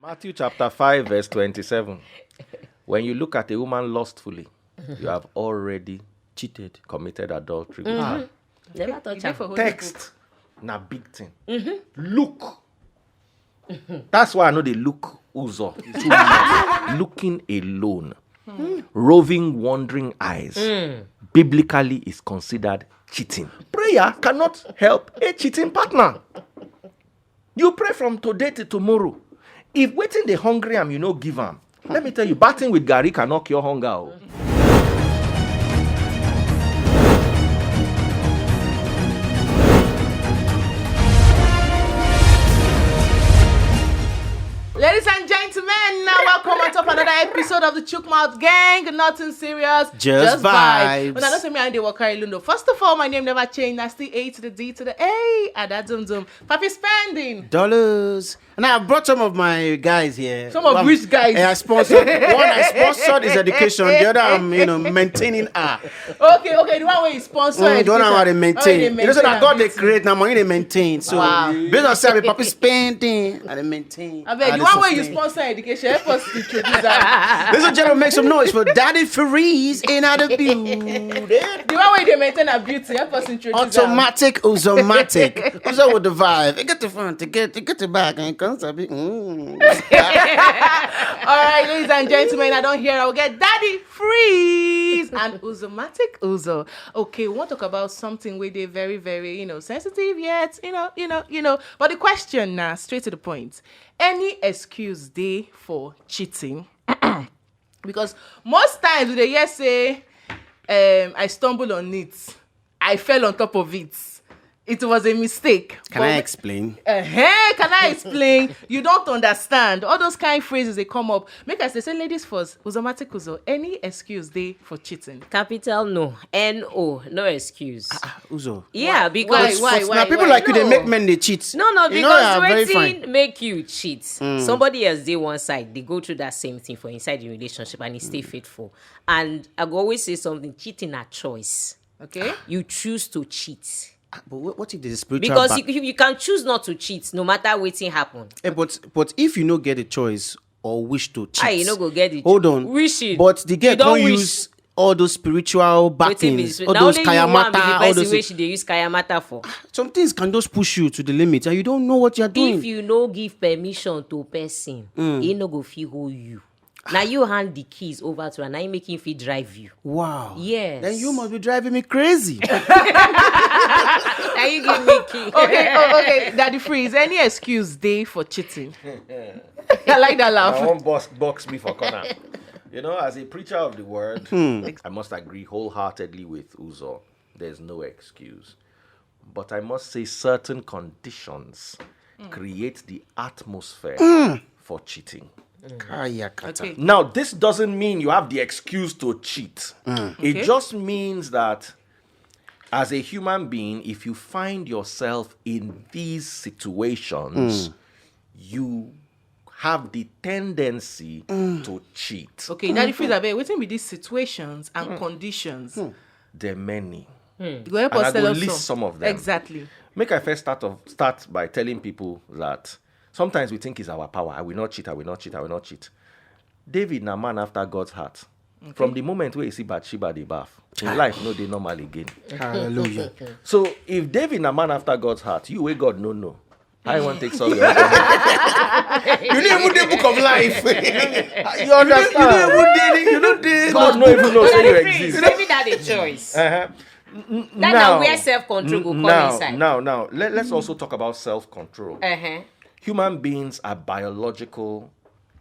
Matthew chapter 5, verse 27. When you look at a woman lustfully, you have already cheated, committed adultery with her. Never touch her. Text, na big thing. Look. That's why I know they look uzo. Too much. Looking alone. Roving, wandering eyes. Biblically is considered cheating. Prayer cannot help a cheating partner. You pray from today to tomorrow. If waiting the hungry am, you know give am. Let me tell you, batting with Gary can knock your hunger out. Ladies and gentlemen, now welcome on top another episode of the ChookMouthGeng. Nothing serious, just vibes. When I don't say me and they work Lundo. First of all, my name never changed. I still A to the D to the A. And that zoom. Papi spending Dollars. And I brought some of my guys here. Some of which guys? I sponsored. One I sponsored is education. The other I'm maintaining her. Okay. The one where you sponsor education. The one I want to maintain. You know, so that God they create now money they maintain. So based on say Papi spending and they maintain. I bet the one where you sponsor education, help us introduce that. Ladies and gentlemen, make some noise for Daddy Freeze in the building. The one where they maintain a beauty, help us introduce Automatic, Uzomatic. Uzo with the vibe. You get the front, you get the back, and it comes a bit. All right, ladies and gentlemen, I don't hear. I'll get Daddy Freeze and Uzomatic Uzo. Okay, we want to talk about something where they're very, very, sensitive yet, But the question now, straight to the point. Any excuse day for cheating? Because most times they hear say, I stumbled on it. I fell on top of it. It was a mistake. Can I explain? Can I explain? You don't understand. All those kind of phrases, they come up. Make us say, ladies first, Uzomatic Uzo, any excuse day for cheating? Capital no. N-O. No excuse. Uzo. Yeah, because... Why? Now people like you, they make men they cheat. No, You know they are very because fine. wetin make you cheat. Somebody else dey one side, they go through that same thing for inside the relationship and he stay faithful. And I go always say something, cheating a choice. Okay. You choose to cheat. But what if there's a spiritual Because you can choose not to cheat no matter wetin happen. But if you no get a choice or wish to cheat, You no go get it. hold on. Wishing. But the girl You don't can't wish. use all those spiritual backings, all those kayamata, all all those way she dey use kayamata for. some things can just push you to the limit and you don't know what you're doing. If you no give permission to person, he no go fit hold you. Now you hand the keys over to her, now you make him fit drive you. Wow. Yes. Then you must be driving me crazy. Now you give me key. Okay. Daddy Freeze, any excuse day for cheating? I like that laugh. One box me for corner. As a preacher of the word, I must agree wholeheartedly with Uzo. There's no excuse. But I must say certain conditions create the atmosphere for cheating. Okay. Now, this doesn't mean you have the excuse to cheat. It just means that as a human being, if you find yourself in these situations, you have the tendency to cheat. Okay, Daddy Freeze, I bet waiting with these situations and conditions. There are many. You go help And us I tell will us list some of them. Exactly. Make I first start by telling people that sometimes we think it's our power. I will not cheat. David, na man after God's heart. Okay. From the moment where you see Bathsheba the bath, in life, no, they normal again. Hallelujah. So if David, na man after God's heart, you way God no. I want to take some. You You didn't even the book of life. You understand? You don't God no even know say you exist. Maybe that's a choice. Now where self-control go come inside. Now, let's also talk about self-control. Human beings are biological,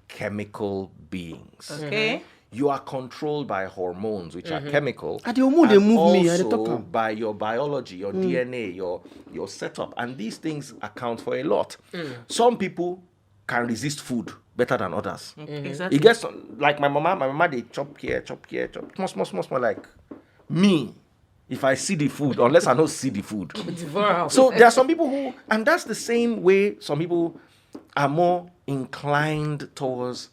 chemical beings. Okay. You are controlled by hormones, which are chemical. And the hormone, they move me. I dey Also talk am. by your biology, your DNA, your setup. And these things account for a lot. Some people can resist food better than others. Exactly. It gets like my mama, they chop here, small, like me. If I see the food, unless I don't see the food. So there are some people who, and that's the same way some people are more inclined towards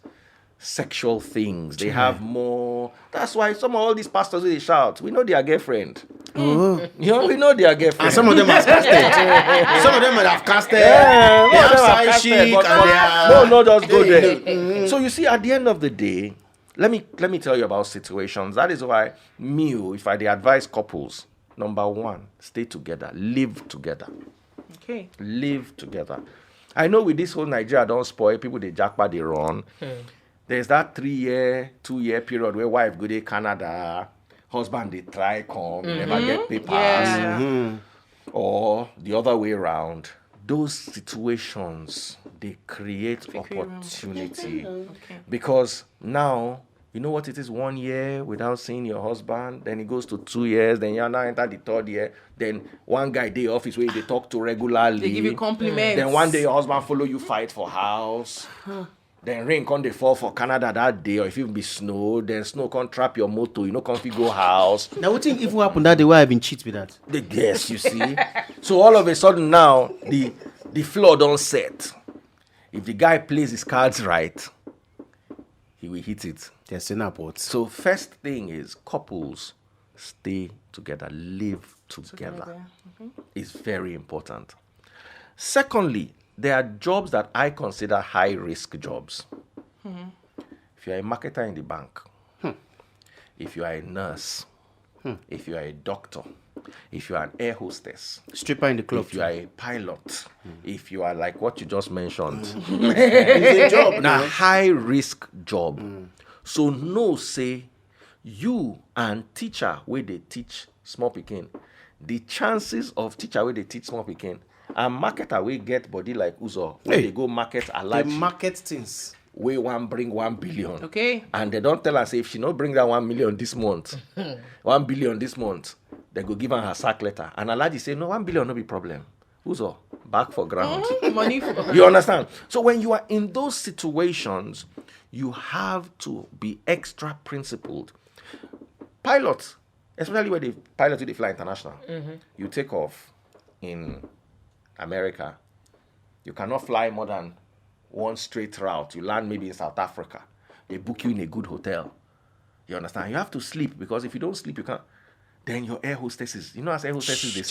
sexual things. They have more. That's why some of all these pastors, they shout, we know their girlfriend. We know their girlfriend. And some of them have casted. Some of them might have casted. Yeah, They have no, side casted, chic but and they are... no, just go there. So you see, at the end of the day, let me tell you about situations. That is why if I advise couples, number one, stay together, live together. Okay. Live together. I know with this whole Nigeria don't spoil, people they jackpot, they run. There's that 3-year, 2-year period where wife go to Canada, husband they try come, never get papers. Yeah. Or the other way around. Those situations, they create opportunity. Because now, you know what it is, 1 year without seeing your husband, then it goes to 2 years, then you now enter the 3rd year, then one guy day office where they talk to regularly. They give you compliments. Then one day your husband follow you fight for house. Then rain come they fall for Canada that day, or if it be snow, then snow come trap your motor, come go house. Now, what think if what happened that day, why I've been cheated with that? Yes, you see. So all of a sudden now, the floor don't set. If the guy plays his cards right, he will hit it. There's an airport. So first thing is couples stay together, live together. It's very important. Secondly, there are jobs that I consider high risk jobs. If you're a marketer in the bank, if you are a nurse, if you are a doctor, if you are an air hostess, Stripper in the club. if you are a pilot, if you are like what you just mentioned, It's a job. now high risk job. So no say you and teacher where they teach small pikin, the chances of teacher where they teach small pikin and marketer we get body like Uzo where they go market a They large market things. we want bring 1 billion. Okay. And they don't tell us if she not bring that 1 million this month, 1 billion this month, they go give her sack letter. And Alaji say, no, 1 billion no be problem. Uzo, back for ground. Money for... You understand? So when you are in those situations, you have to be extra principled. Pilots, especially when they pilot they fly international, you take off in America, you cannot fly more than one straight route. You land maybe in South Africa. They book you in a good hotel. You understand? You have to sleep because if you don't sleep, you can't. Then your air hostesses, as air hostesses they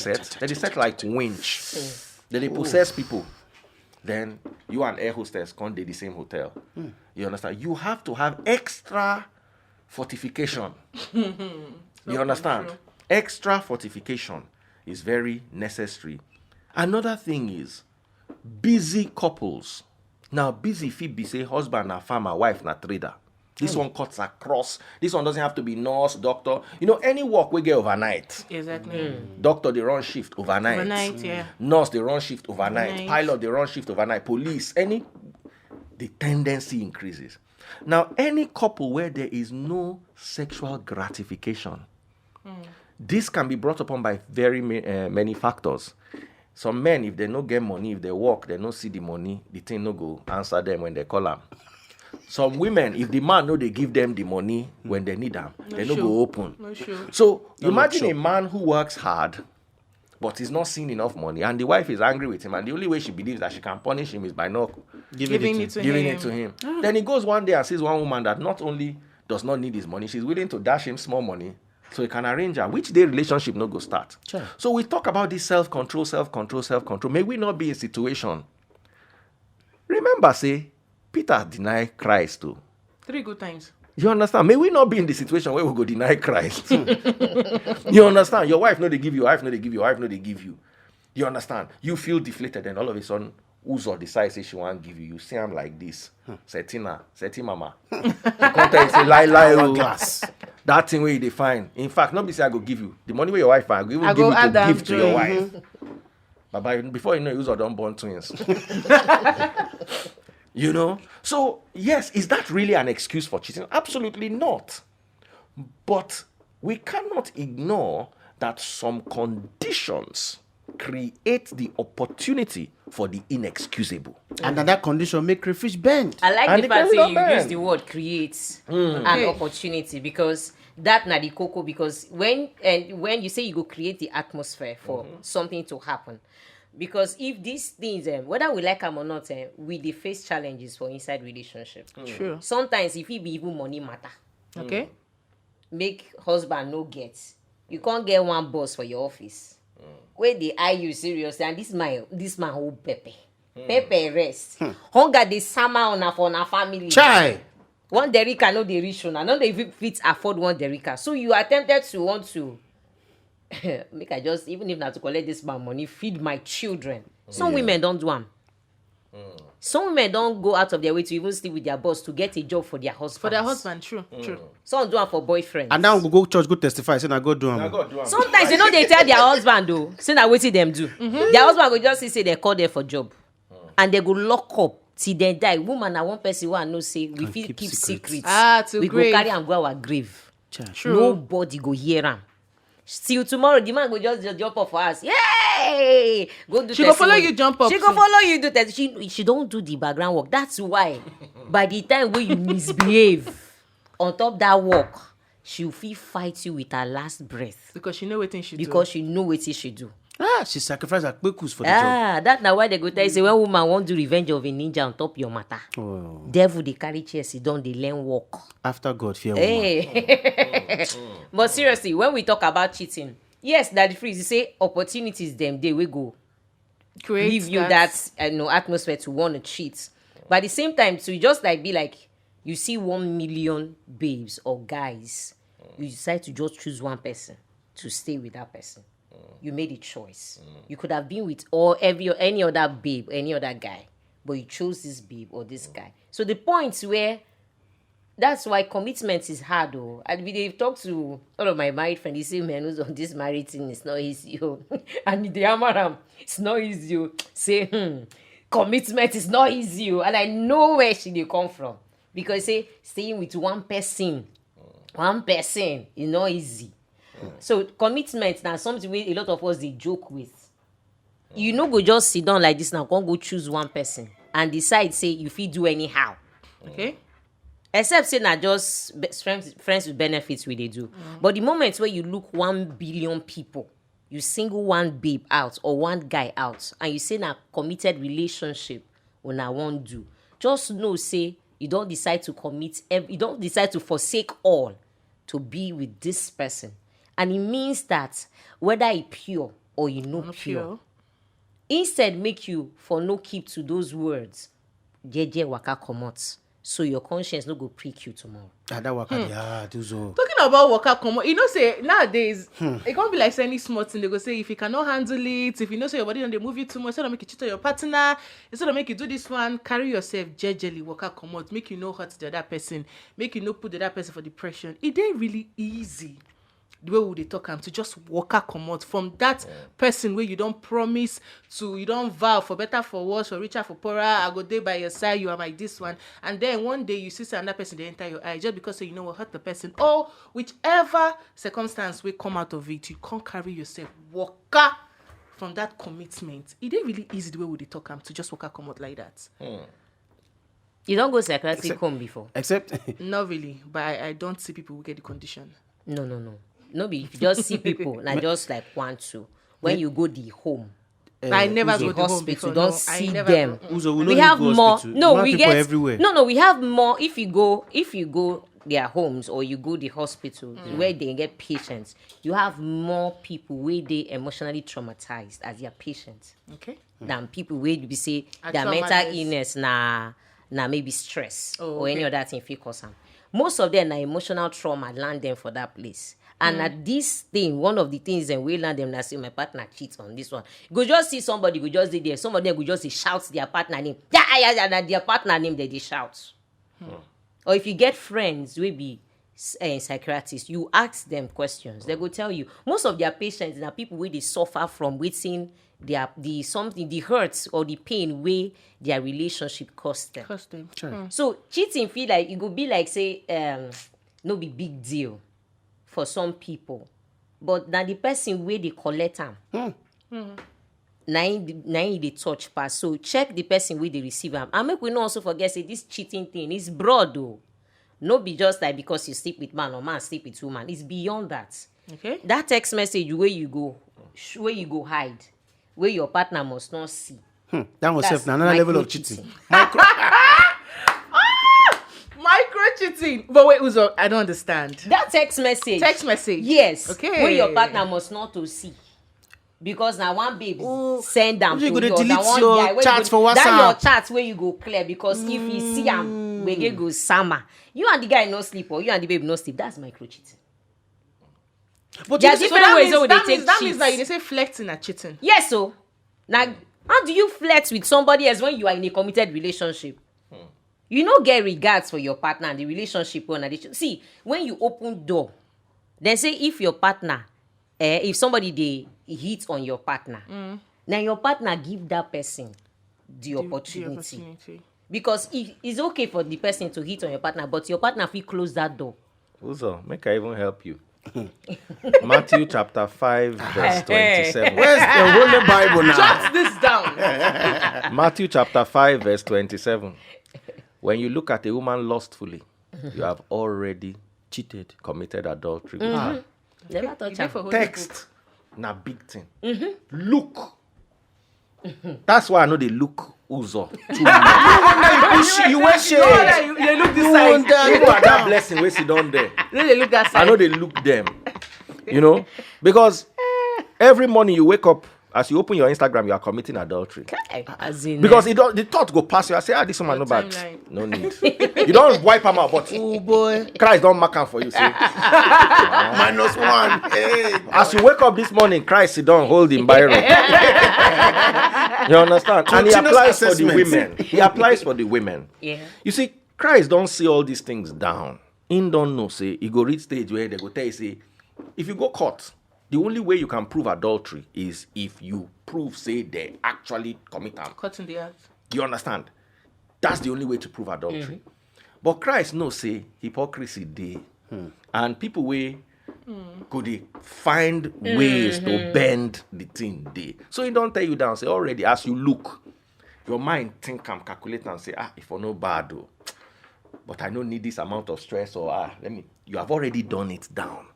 set like winch. Then they possess people. Then you and air hostess can't do the same hotel. You understand? You have to have extra fortification. You understand? True. Extra fortification is very necessary. Another thing is busy couples. Now, busy fit be say husband and farmer, wife na trader. This one cuts across. This one doesn't have to be nurse, doctor. Any work we get overnight. Exactly. Doctor, they run shift overnight. Overnight, yeah. Nurse, they run shift overnight. Overnight. Pilot, they run shift overnight. Police, the tendency increases. Now, any couple where there is no sexual gratification, this can be brought upon by very many factors. Some men, if they no get money, if they work, they no see the money, the thing no go answer them when they call them. Some women, if the man no they give them the money when they need them, they no go open. No sure. So imagine a man who works hard, but is not seeing enough money, and the wife is angry with him, and the only way she believes that she can punish him is by not Giving it to him. Then he goes one day and sees one woman that not only does not need his money, she's willing to dash him small money so he can arrange her. Which day relationship no go start? Sure. So we talk about this self-control. May we not be in a situation. Remember, say, Peter denied Christ too. 3 good times. You understand? May we not be in the situation where we go deny Christ. You understand? Your wife no they give you, wife no they give you, wife no they give you. You understand? You feel deflated, and all of a sudden, Uzo decides say she want give you. You see him like this. Seti mama. She come tell you say lie glass. That thing where you define. In fact, not be say I go give you the money where your wife I go even I give go you add to am give to to your it. wife. But before you know, Uzo don't born twins. So yes, is that really an excuse for cheating? Absolutely not. But we cannot ignore that some conditions create the opportunity for the inexcusable. And that condition make crayfish bend. I like And the the fact that kind you of use man. the word create an opportunity, because that na the cocoa. Because when you say you go create the atmosphere for something to happen, because if these things, whether we like them or not, we dey face challenges for inside relationship. Sure. Sometimes if it be even money matter, Okay. make husband no get, you can't get one boss for your office. Where they eye you seriously, and this man hold pepper. Pepper rest. Hunger the summer on a family. Chai. One Derica, no they reach on. None they fit afford one Derica. So you attempted to want to make I just, even if not to collect this man money, feed my children. Some women don't do them. Some women don't go out of their way to even sleep with their boss to get a job for their husband. For their husband, true. Some do them for boyfriends. And now go church, go testify. Say, I go do them. Sometimes they tell their husband though, say that wetin them do. Their husband go just say they call them for job, and they go lock up till they die. Woman na one person who I know say we fit keep secrets. To we grave. go carry am go our grave. True. Nobody go hear am. Till tomorrow, the man go just jump off for us. Yay! Go do. She go follow you jump up. She go follow you do that. She don't do the background work. That's why. By the time when you misbehave on top that work, she will fight you with her last breath. Because she know what she do. Because she know what she do. She sacrificed her kpekus for the job. That's now why they go tell you say when woman won't do revenge of a ninja on top your matter. Devil they carry chairs, they don't they learn walk. After God, fear woman. Hey. But seriously, when we talk about cheating, yes, Daddy Freeze, you say opportunities them day we go give you that atmosphere to want to cheat. But at the same time, so you just like be like you see 1 million babes or guys, you decide to just choose one person to stay with that person. You made a choice. You could have been with any other babe, any other guy, but you chose this babe or this guy. So the point where that's why commitment is hard, though. And they've talked to all of my married friends. They say, man, who's on this married thing? It's not easy. And they hammer it's not easy. Say, commitment is not easy. And I know where they come from. Because say, staying with one person is not easy. So commitment now something we a lot of us they joke with. You know, go just sit down like this now, can't go choose one person and decide say you fit do anyhow. Okay. Except say not just friends with benefits we they do. But the moment where you look 1 billion people, you single one babe out or one guy out, and you say na committed relationship when I won't do. Just know say you don't decide to commit. You don't decide to forsake all to be with this person. And it means that whether it pure or you know pure, instead make you for no keep to those words. Jeje waka comot, so your conscience no go prick you tomorrow. That waka, Talking about waka comot, you know say nowadays it can't be like any small thing. They go say if you cannot handle it, if you know say your body don't they move you too much, instead of make you cheat on your partner, instead of make you do this one, carry yourself jejely waka comot, make you know hurt the other person, make you know put the other person for depression. It ain't really easy. The way would they talk to just walk out from that person where you don't promise to, you don't vow for better, for worse, for richer, for poorer. I go there by your side, you are my this one, and then one day you see another person they enter your eye just because you know what hurt the person, or whichever circumstance will come out of it, you can't carry yourself walk out from that commitment. It ain't really easy the way would they talk to just walk out like that. You don't go psychiatric home before. Except Not really, but I don't see people who get the condition. No, be if you just see people, not just like 1, 2. When you go the home, I never the go to home hospital, before. don't I see never them. go. We have more. No, we people get everywhere. No, we have more. If you go their homes or you go the hospital where they get patients, you have more people where they emotionally traumatized as their patients. Okay. Than people where we say A their trauma mental less. illness na maybe stress or any okay. other thing fit cause them. Most of them na emotional trauma land them for that place. And at this thing, one of the things that we land them na say my partner cheats on this one. Go just see somebody, go just there. Some of them go just shout their partner name. Yeah, their partner name they shout. Or if you get friends, we be psychiatrists, you ask them questions. They go tell you. Most of their patients are people where they suffer from waiting the hurts or the pain where their relationship cost them. So cheating feel like it could be like say no be big deal for some people, but now the person where they collect them, now they touch pass. So check the person where they receive them. And make we not also forget say this cheating thing is broad though. No be just like because you sleep with man or man sleep with woman. It's beyond that. Okay. That text message where you go hide, where your partner must not see. That was another level of cheating. Micro cheating. cheating? But wait, Uzo, I don't understand. That text message. Text message. Yes. Okay. When your partner must not to see. Because now one babe send them to you go to yours, delete and one your guy where chats you go, for that WhatsApp. your chat where you go clear, because if you see him we go summer, you and the guy no sleep or you and the babe no sleep, that's micro cheating. But There are you see, different ways how they that take means that cheats. means that they say flirting and cheating. Yes, so now how do you flirt with somebody else when you are in a committed relationship? You no get regards for your partner and the relationship on addition. See, when you open door, then say if your partner, if somebody they hit on your partner, now your partner give that person the opportunity. Because it's okay for the person to hit on your partner, but your partner will close that door. Uzo, make I even help you. Matthew chapter 5 verse 27. where's the Holy Bible now? Jot this down. Matthew chapter 5 verse 27. When you look at a woman lustfully, you have already cheated, committed adultery with her. Never touch dey am. for Holy Text na big thing. Look. That's why I know they look Uzo too much. You wear No, shade. that they look this side. People are that blessing where she done there. Then they look that I side. know they look them. You know? Because every morning you wake up, as you open your Instagram, you are committing adultery. As in, Because the thought go past you. I say, this woman no bad. timeline. No need. You don't wipe them out, but Oh boy. Christ don't mark them for you. See? -1. Hey. As you wake up this morning, Christ sit down, hold him by You understand? And he Continuous applies for the assessment. women. He applies for the women. yeah. You see, Christ don't see all these things down. He don't know, say, he go reach stage where they go tell you, say, if you go caught, the only way you can prove adultery is if you prove, say, they actually commit am. Cutting the act. You understand? That's the only way to prove adultery. But Christ knows, say, hypocrisy dey. And people could they find ways to bend the thing dey. So he don't tell you down, say, already, as you look, your mind think and calculate and say, if I no bad though, but I don't need this amount of stress, or you have already done it down.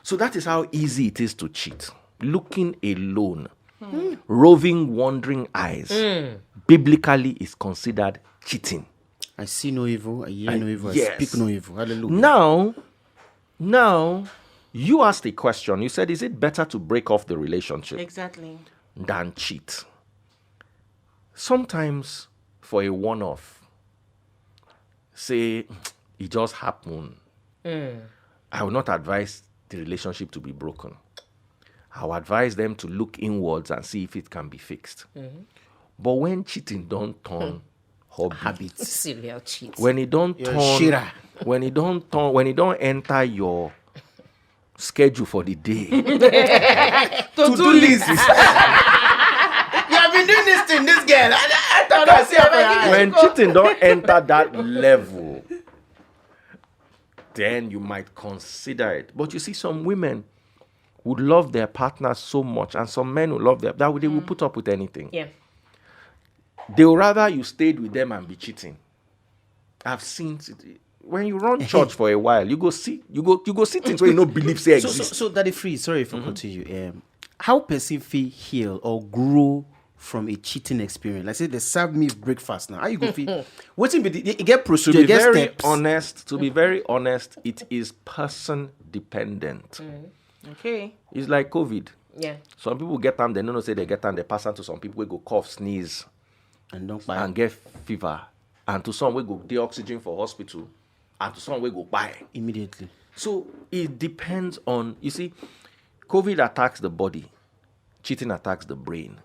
So that is how easy it is to cheat. Looking alone, roving, wandering eyes, biblically is considered cheating. I see no evil, I hear no evil, yes. I speak no evil. Hallelujah. Now, you asked a question. You said, is it better to break off the relationship Exactly. than cheat? Sometimes, for a one-off, say, it just happened. I will not advise the relationship to be broken. I will advise them to look inwards and see if it can be fixed. But when cheating don't turn habits, Serial cheat. when it don't You're turn, shira. when it don't enter your schedule for the day, To-do list. You have been doing this thing, this girl. I thought I see her. when cheating don't enter that level, then you might consider it. But you see, some women would love their partner so much, and some men would love that they will put up with anything. Yeah. They would rather you stayed with them and be cheating. I've seen it. When you run church for a while, you go see things where you don't believe say exist. So Daddy Free, sorry if I continue. How person feel heal or grow from a cheating experience? Like say they serve me breakfast now. How you go feel? What's it be? You get To procedure, be you get very steps. honest, it is person dependent. Okay. It's like COVID. Yeah. Some people get them, they don't know say they get them, they pass on to some people we go cough, sneeze, And don't buy. and get fever. And to some we go the oxygen for hospital, and to some we go buy. Immediately. So it depends on, you see, COVID attacks the body, cheating attacks the brain.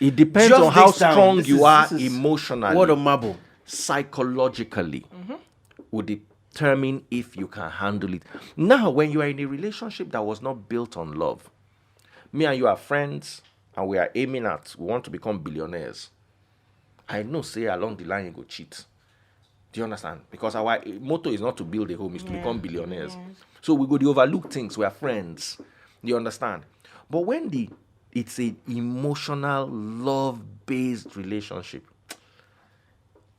It depends Just on how this down. strong This you is- are this is emotionally, Word of marble. psychologically, would determine if you can handle it. Now, when you are in a relationship that was not built on love, me and you are friends, and we are aiming at, we want to become billionaires. I know, say along the line you go cheat. Do you understand? Because our motto is not to build a home, it's to become billionaires. So we go to overlook things, we are friends. Do you understand? But when it's an emotional, love-based relationship,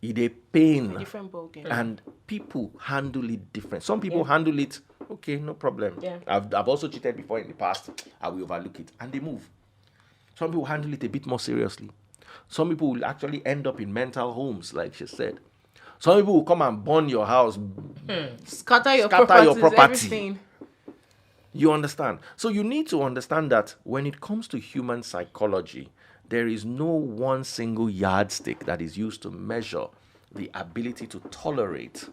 it a pain. Different ballgame. And people handle it different. Some people handle it, okay, no problem. Yeah. I've also cheated before in the past. I will overlook it. And they move. Some people handle it a bit more seriously. Some people will actually end up in mental homes, like she said. Some people will come and burn your house. Scatter your Scatter your properties, property. everything. You understand? So you need to understand that when it comes to human psychology, there is no one single yardstick that is used to measure the ability to tolerate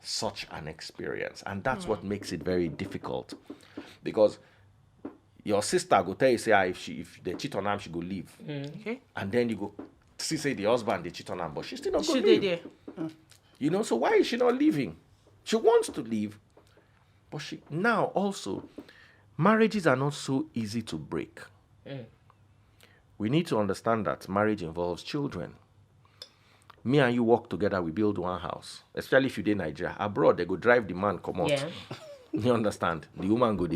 such an experience. And that's what makes it very difficult. Because your sister go tell you, say, if they cheat on her, she go leave. Okay. And then you go see, say the husband, they cheat on her, but she still not going Should to they leave. there? You know, so why is she not leaving? She wants to leave. But now also, marriages are not so easy to break. We need to understand that marriage involves children. Me and you work together, we build one house. Especially if you're in Nigeria. Abroad, they go drive the man, come out. Yeah. You understand? The woman go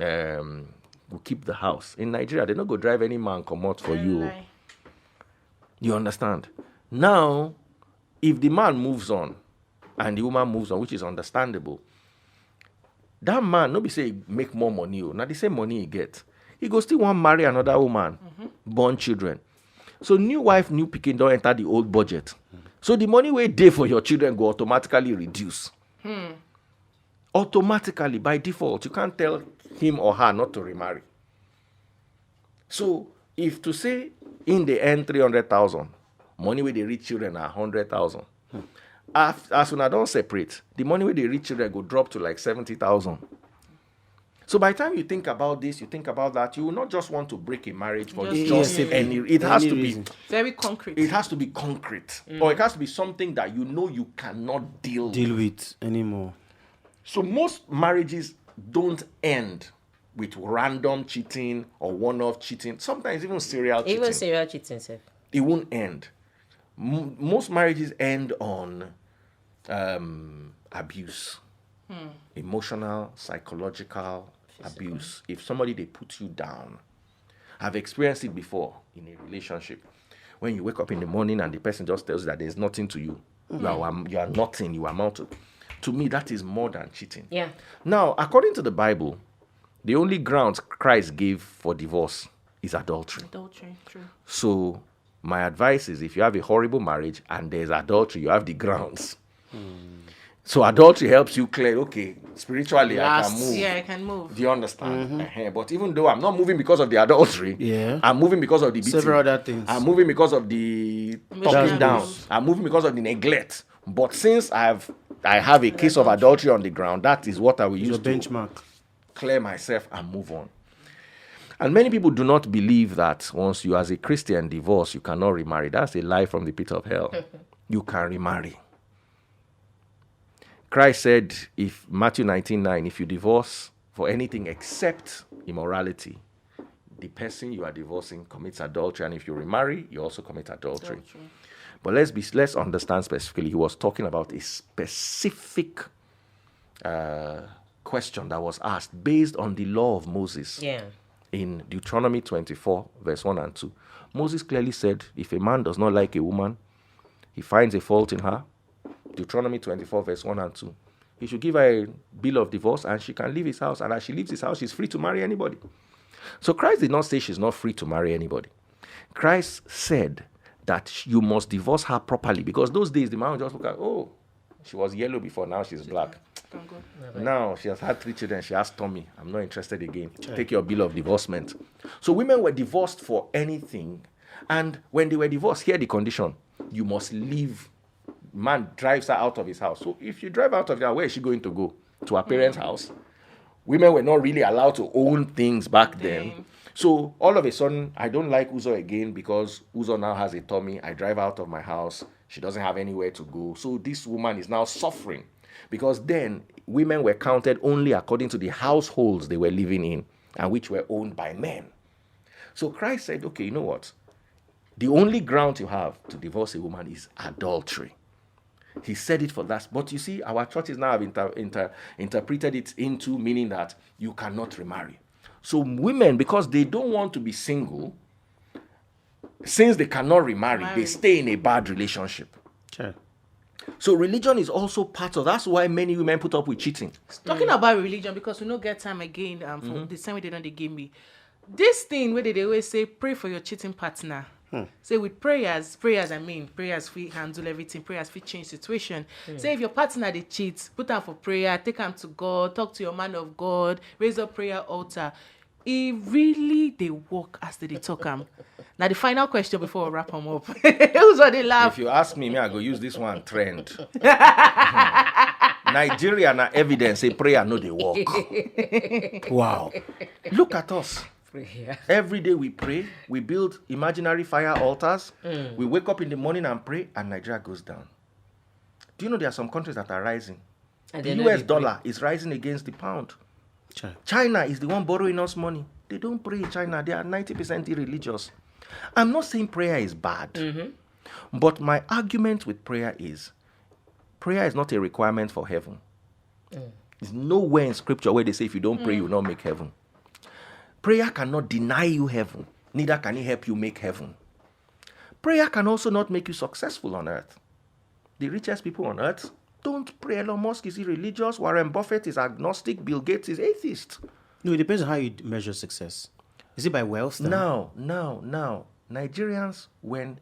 go keep the house. In Nigeria, they don't go drive any man come out for you. Lie. You understand? Now, if the man moves on and the woman moves on, which is understandable, that man, nobody say he make more money. Now the same money he get. He go still want marry another woman, born children. So new wife, new pikin don't enter the old budget. So the money we dey for your children go automatically reduce. Automatically, by default, you can't tell him or her not to remarry. So if to say in the end 300,000, money where they reach children are 100,000. As when I don't separate, the money where they reach children go drop to like 70,000. So by the time you think about this, you think about that, you will not just want to break a marriage for just any. It has to be Very concrete. It has to be concrete, or it has to be something that you know you cannot deal with anymore. So most marriages don't end with random cheating or one-off cheating. Sometimes even serial cheating. Even serial cheating, sir. It won't end. Most marriages end on abuse, emotional, psychological abuse. If somebody, they put you down. I've experienced it before in a relationship. When you wake up in the morning and the person just tells you that there's nothing to you. You are nothing, you amount to me, that is more than cheating. Yeah. Now, according to the Bible, the only grounds Christ gave for divorce is adultery. Adultery, true. So my advice is, if you have a horrible marriage and there's adultery, you have the grounds. So adultery helps you clear, okay, spiritually I can move. Yeah, I can move. Do you understand? But even though I'm not moving because of the adultery, I'm moving because of the beating. Several other things. I'm moving because of the talking down. I'm moving because of the neglect. But since I have a case of adultery on the ground, that is what I will use Your to benchmark. clear myself and move on. And many people do not believe that once you as a Christian divorce, you cannot remarry. That's a lie from the pit of hell. You can remarry. Christ said, if Matthew 19:9, if you divorce for anything except immorality, the person you are divorcing commits adultery, and if you remarry, you also commit adultery. But let's understand specifically. He was talking about a specific question that was asked based on the law of Moses. Yeah. In Deuteronomy 24, verse 1 and 2. Moses clearly said, if a man does not like a woman, he finds a fault in her. Deuteronomy 24, verse 1 and 2. He should give her a bill of divorce and she can leave his house. And as she leaves his house, she's free to marry anybody. So Christ did not say she's not free to marry anybody. Christ said that you must divorce her properly, because those days the man would just look at, oh, she was yellow before, now she's black. Now she has had 3 children, she has tummy. I'm not interested again. Take your bill of divorcement. So women were divorced for anything. And when they were divorced, here the condition: you must leave. Man drives her out of his house. So if you drive out of your house, where is she going to go? To her parents' house? Women were not really allowed to own things back then. So all of a sudden, I don't like Uzo again because Uzo now has a tummy. I drive out of my house. She doesn't have anywhere to go. So this woman is now suffering, because then women were counted only according to the households they were living in, and which were owned by men. So Christ said, okay, you know what? The only ground you have to divorce a woman is adultery. He said it for that. But you see, our churches now have interpreted it into meaning that you cannot remarry. So women, because they don't want to be single, since they cannot remarry, they stay in a bad relationship. Sure. So religion is also part of, that's why many women put up with cheating. Talking about religion, because we don't get time again for the same way they don't they give me. This thing where they always say, pray for your cheating partner. Say with prayers I mean prayers fit handle everything, prayers fit change situation. Say if your partner dey cheat, put am for prayer, take am to God, talk to your man of God, raise up prayer altar. E really dey work as they dey talk am. Now the final question before we wrap am up. Who's what they laugh? If you ask me, I go use this one trend. Nigeria na evidence say prayer no dey work. Wow. Look at us. Prayer. Every day we pray, we build imaginary fire altars, we wake up in the morning and pray, and Nigeria goes down. Do you know there are some countries that are rising? And The they know US they dollar is rising against the pound. Sure. China is the one borrowing us money. They don't pray in China. They are 90% irreligious. I'm not saying prayer is bad, but my argument with prayer is not a requirement for heaven. There's nowhere in scripture where they say if you don't pray, you will not make heaven. Prayer cannot deny you heaven, neither can it help you make heaven. Prayer can also not make you successful on earth. The richest people on earth don't pray. Elon Musk is irreligious, Warren Buffett is agnostic, Bill Gates is atheist. No, it depends on how you measure success. Is it by wealth? Now, Nigerians, when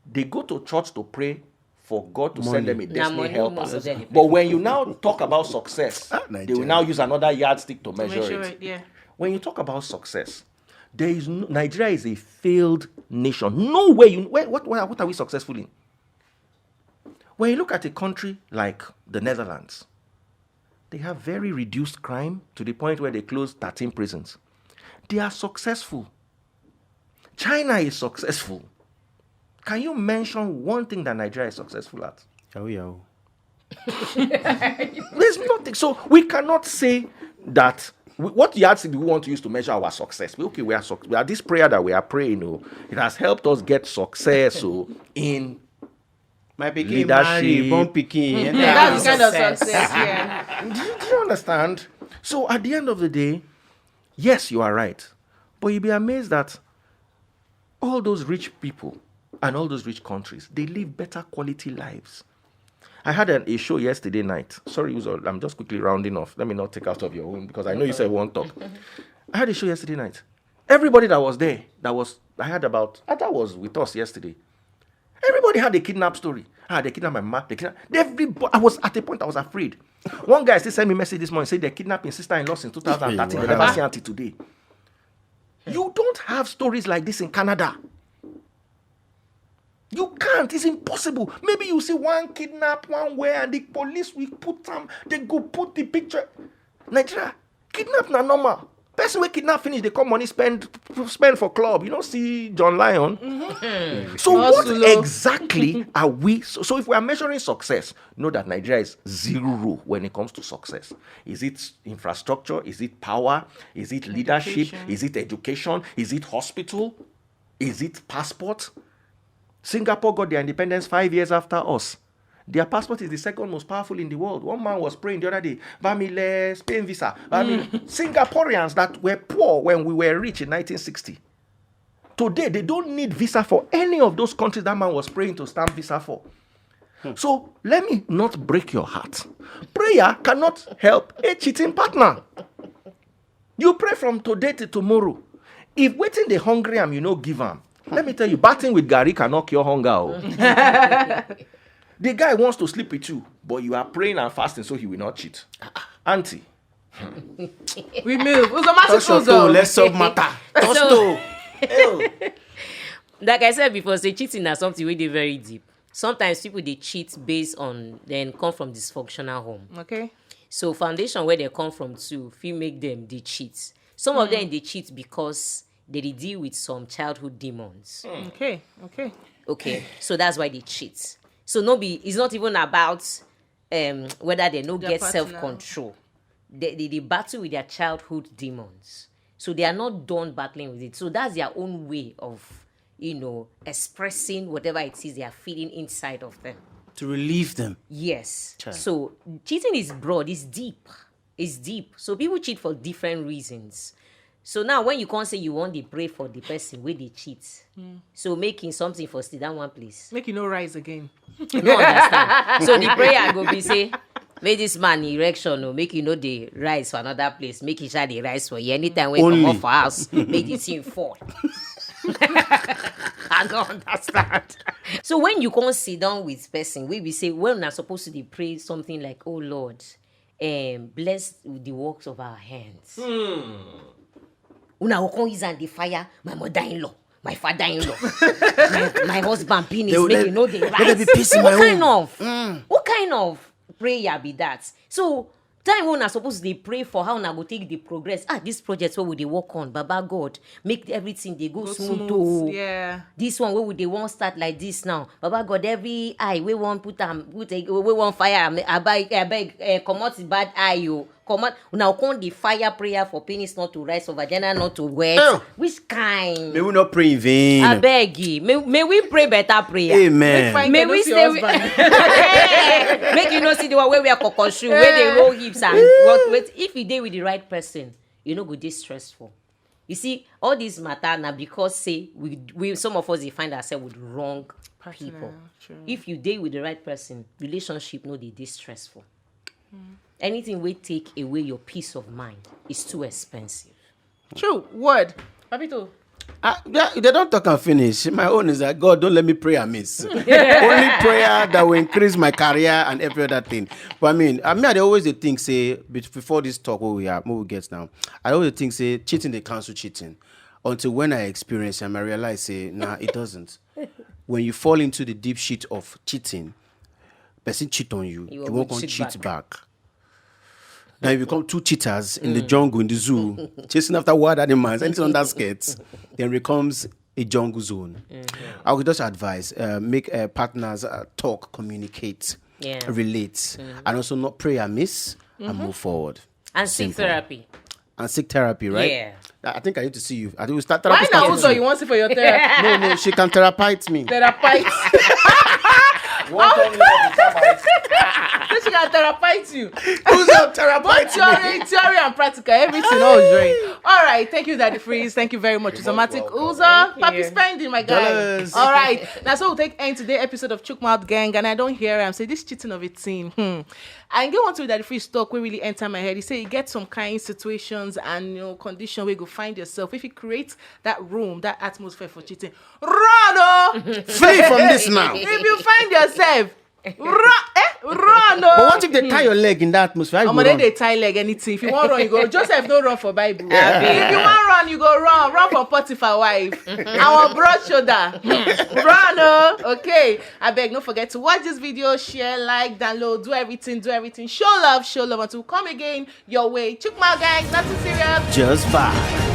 they go to church to pray for God to send them a destiny money, helper, most of them they pray but when you now talk about success, they will Nigeria. now use another yardstick to measure Measure it. it, yeah. When you talk about success, there is Nigeria is a failed nation. No way. What are we successful in? When you look at a country like the Netherlands, they have very reduced crime to the point where they closed 13 prisons. They are successful. China is successful. Can you mention one thing that Nigeria is successful at? Yahoo. There's nothing. So we cannot say that. What yardstick do we want to use to measure our success? Okay, we are this prayer that we are praying. It has helped us get success. In My pikin leadership. marry, born pikin. That's the kind of Success. success, yeah. do you understand? So at the end of the day, yes, you are right, but you'll be amazed that all those rich people and all those rich countries, they live better quality lives. I had a show yesterday night. Sorry, Uzo, I'm just quickly rounding off. Let me not take out of your own because I know you said one talk. I had a show yesterday night. Everybody that was there, that was with us yesterday. Everybody had a kidnap story. They kidnapped my mama. Everybody. I was at a point I was afraid. One guy still sent me a message this morning, said they kidnapped his sister-in-law in 2013. They never see her until today. You don't have stories like this in Canada. You can't. It's impossible. Maybe you see one kidnap one way and the police will put them. They go put the picture. Nigeria, kidnap na normal. Person we kidnap finish, they come money spend for club. You don't see John Lion. So what exactly are we? So if we are measuring success, know that Nigeria is zero when it comes to success. Is it infrastructure? Is it power? Is it leadership? Is it education? Is it hospital? Is it passport? Singapore got their independence 5 years after us. Their passport is the second most powerful in the world. One man was praying the other day, Vamile, Spain visa. I mean, Singaporeans that were poor when we were rich in 1960. Today, they don't need visa for any of those countries that man was praying to stamp visa for. So, let me not break your heart. Prayer cannot help a cheating partner. You pray from today to tomorrow. If waiting the hungry am, you know, give am. Let me tell you, batting with Gary cannot cure hunger. Oh. The guy wants to sleep with you, but you are praying and fasting so he will not cheat. Auntie. We move. Uzo. Let's talk matter. So, like I said before, say cheating is something really very deep. Sometimes people they cheat based on then come from dysfunctional home. Okay. So foundation where they come from too, if you make them they cheat. Some of them they cheat because they deal with some childhood demons. Okay, so that's why they cheat. So it's not even about whether they no get self-control. They battle with their childhood demons. So they are not done battling with it. So that's their own way of, expressing whatever it is they are feeling inside of them. To relieve them. Yes. Sure. So cheating is broad, it's deep. It's deep. So people cheat for different reasons. So now when you can't say you want to pray for the person where they cheat. So making something for stay down one place. Make you no rise again. You don't understand. So the prayer go be say, make this man erection or make the rise for another place. Make it sure the rise for you. Anytime when you come off for house, make the thing fall. I don't understand. So when you come sit down with person, we say, well, not supposed to dey pray something like, oh Lord, bless the works of our hands. Una go come use and the fire my mother-in-law, my father-in-law, my husband penis, make you know the right. Let there be peace in my home. What kind of prayer be that? So time when I supposed to pray for how I go take the progress. This project where we dey work on, Baba God, make everything they go smooth. Oh. Yeah. This one where we they won't start like this now. Baba God, every eye we won't we won't fire. I beg, come out the bad eye you. Come out now. Come the fire prayer for penis not to rise or vagina not to wet. Which kind? May we not pray in vain. I beg you. May we pray better prayer. Amen. May we stay make you know see the one where we are kokoshu, where they roll hips and what if you dey with the right person, you know go dey stressful. You see, all this matter now because say we some of us they find ourselves with wrong people. True. If you dey with the right person, relationship no dey stressful. Anything will take away your peace of mind is too expensive. True. Word. Papito. They don't talk and finish. My own is that God don't let me pray amiss. Only prayer that will increase my career and every other thing. But I always think say before this talk what we get now, I always think say cheating they cancel cheating. Until when I experience and I realize say nah it doesn't. When you fall into the deep shit of cheating, person cheat on you, you won't cheat back. Now you become two cheetahs in the jungle, in the zoo, chasing after wild animals, anything on that skirts, then becomes a jungle zone. I would just advise, make partners talk, communicate, relate, and also not pray amiss and move forward. And seek therapy. And seek therapy, right? Yeah. I think I need to see you. I think we start therapy. Why now also you want to see for your therapy? No, she can therapize me. Therapite. So she can therapize you. Who's your therapist? Theory and practical, everything all join. All right, thank you, Daddy Freeze. Thank you very much. Automatic Uza. Papi spending, my guy. Yes. All right. Now, so we'll take end today's episode of ChookMouthGeng, and I don't hear him say this cheating of a teen. I get on to Daddy Freeze talk we really enter my head. He say you get some kind of situations and condition where you go find yourself. If you create that room, that atmosphere for cheating, run! Flee from this now. If you find yourself, run! But what if they tie your leg in that atmosphere? How you go run? They tie leg anything. If you want run, you go. Joseph don't run for Bible. If you want run, you go run. Run for Potiphar wife. Our broad shoulder. Run, okay. I beg, don't forget to watch this video, share, like, download, do everything. Show love until we come again your way. ChookMouthGeng, nothing serious. Just vibe.